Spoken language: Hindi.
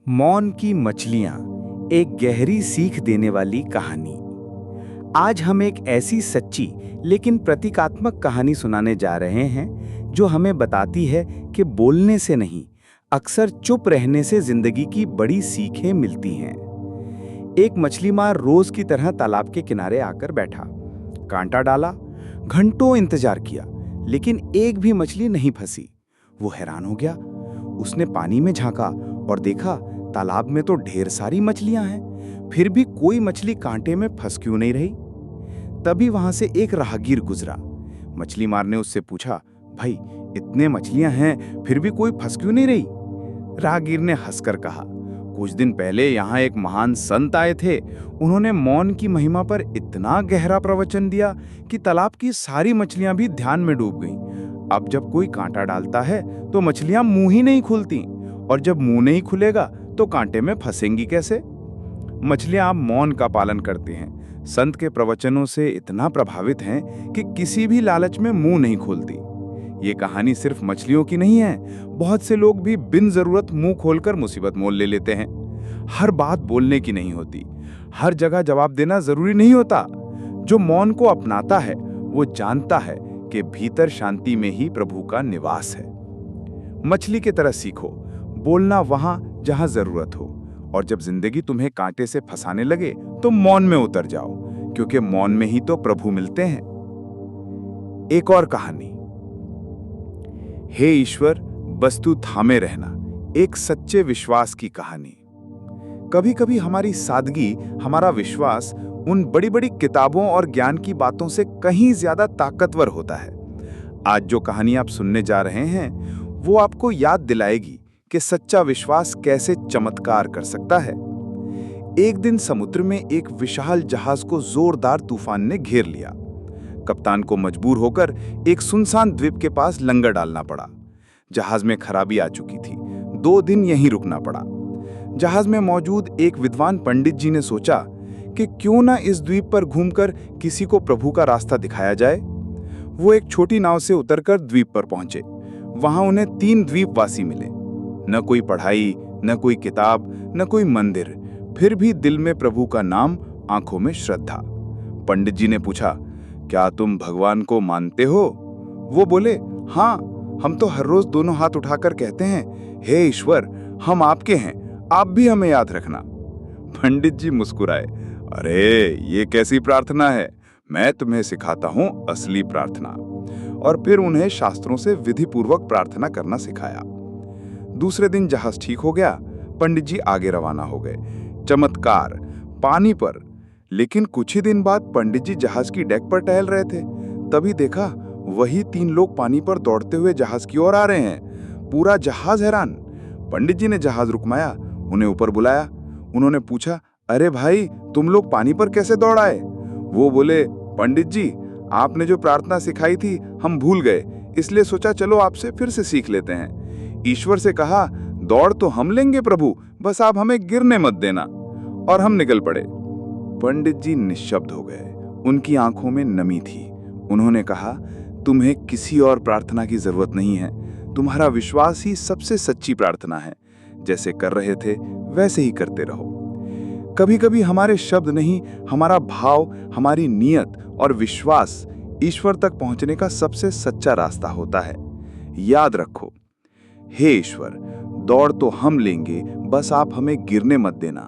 मौन की मछलियां, एक गहरी सीख देने वाली कहानी। आज हम एक ऐसी सच्ची लेकिन प्रतीकात्मक कहानी सुनाने जा रहे हैं जो हमें बताती है कि बोलने से नहीं, अक्सर चुप रहने से जिंदगी की बड़ी सीखें मिलती हैं। एक मछली मार रोज की तरह तालाब के किनारे आकर बैठा, कांटा डाला, घंटों इंतजार किया, लेकिन एक भी मछली नहीं फंसी। वो हैरान हो गया। उसने पानी में झांका और देखा तालाब में तो ढेर सारी मछलियां हैं, फिर भी कोई मछली कांटे में फंस क्यों नहीं रही। तभी वहां से एक राहगीर गुजरा। मछली मार ने उससे पूछा, भाई इतने मछलियां हैं फिर भी कोई फंस क्यों नहीं रही। राहगीर ने हंसकर कहा, कुछ दिन पहले यहाँ एक महान संत आए थे। उन्होंने मौन की महिमा पर इतना गहरा प्रवचन दिया कि तालाब की सारी मछलियां भी ध्यान में डूब गईं। अब जब कोई कांटा डालता है तो मछलियां मुंह ही नहीं खुलती, और जब मुंह नहीं खुलेगा तो कांटे में फंसेंगी कैसे। मछलियां अब मौन का पालन करती हैं, संत के प्रवचनों से इतना प्रभावित हैं कि किसी भी लालच में मुंह नहीं खोलती। ये कहानी सिर्फ मछलियों की नहीं है। बहुत से लोग भी बिन जरूरत मुंह खोलकर मुसीबत मोल ले लेते हैं। हर बात बोलने की नहीं होती, हर जगह जवाब देना जरूरी नहीं होता। जो मौन को अपनाता है वो जानता है कि भीतर शांति में ही प्रभु का निवास है। मछली की तरह सीखो, बोलना वहां जहां जरूरत हो, और जब जिंदगी तुम्हें कांटे से फंसाने लगे तो मौन में उतर जाओ, क्योंकि मौन में ही तो प्रभु मिलते हैं। एक और कहानी। हे ईश्वर, बस तू थामे रहना, एक सच्चे विश्वास की कहानी। कभी कभी हमारी सादगी, हमारा विश्वास उन बड़ी बड़ी किताबों और ज्ञान की बातों से कहीं ज्यादा ताकतवर होता है। आज जो कहानी आप सुनने जा रहे हैं वो आपको याद दिलाएगी कि सच्चा विश्वास कैसे चमत्कार कर सकता है। एक दिन समुद्र में एक विशाल जहाज को जोरदार तूफान ने घेर लिया। कप्तान को मजबूर होकर एक सुनसान द्वीप के पास लंगर डालना पड़ा। जहाज में खराबी आ चुकी थी, 2 दिन यहीं रुकना पड़ा। जहाज में मौजूद एक विद्वान पंडित जी ने सोचा कि क्यों ना इस द्वीप पर घूमकर किसी को प्रभु का रास्ता दिखाया जाए। वो एक छोटी नाव से उतरकर द्वीप पर पहुंचे। वहां उन्हें 3 द्वीपवासी मिले। न कोई पढ़ाई, न कोई किताब, न कोई मंदिर, फिर भी दिल में प्रभु का नाम, आंखों में श्रद्धा। पंडित जी ने पूछा, क्या तुम भगवान को मानते हो? वो बोले, हाँ, हम तो हर रोज दोनों हाथ उठाकर कहते हैं, हे ईश्वर, हम आपके हैं, आप भी हमें याद रखना। पंडित जी मुस्कुराए, अरे ये कैसी प्रार्थना है, मैं तुम्हें सिखाता हूं असली प्रार्थना। और फिर उन्हें शास्त्रों से विधि पूर्वक प्रार्थना करना सिखाया। दूसरे दिन जहाज ठीक हो गया। पंडित जी आगे रवाना हो गए। चमत्कार, पानी पर। लेकिन कुछ ही दिन बाद पंडित जी जहाज की डेक पर टहल रहे थे। तभी देखा वही 3 लोग पानी पर दौड़ते हुए जहाज की ओर आ रहे हैं। पूरा जहाज हैरान। पंडित जी ने जहाज रुकवाया, उन्हें ऊपर बुलाया। उन्होंने पूछा, अरे भाई, तुम लोग पानी पर कैसे दौड़ आए? वो बोले, पंडित जी, आपने जो प्रार्थना सिखाई थी हम भूल गए, इसलिए सोचा चलो आपसे फिर से सीख लेते हैं। ईश्वर से कहा, दौड़ तो हम लेंगे प्रभु, बस आप हमें गिरने मत देना। और हम निकल पड़े। पंडित जी निश्शब्द हो गए। उनकी आंखों में नमी थी। उन्होंने कहा, तुम्हें किसी और प्रार्थना की जरूरत नहीं है। तुम्हारा विश्वास ही सबसे सच्ची प्रार्थना है। जैसे कर रहे थे वैसे ही करते रहो। कभी कभी हमारे शब्द नहीं, हमारा भाव, हमारी नियत और विश्वास ईश्वर तक पहुंचने का सबसे सच्चा रास्ता होता है। याद रखो, हे ईश्वर, दौड़ तो हम लेंगे, बस आप हमें गिरने मत देना।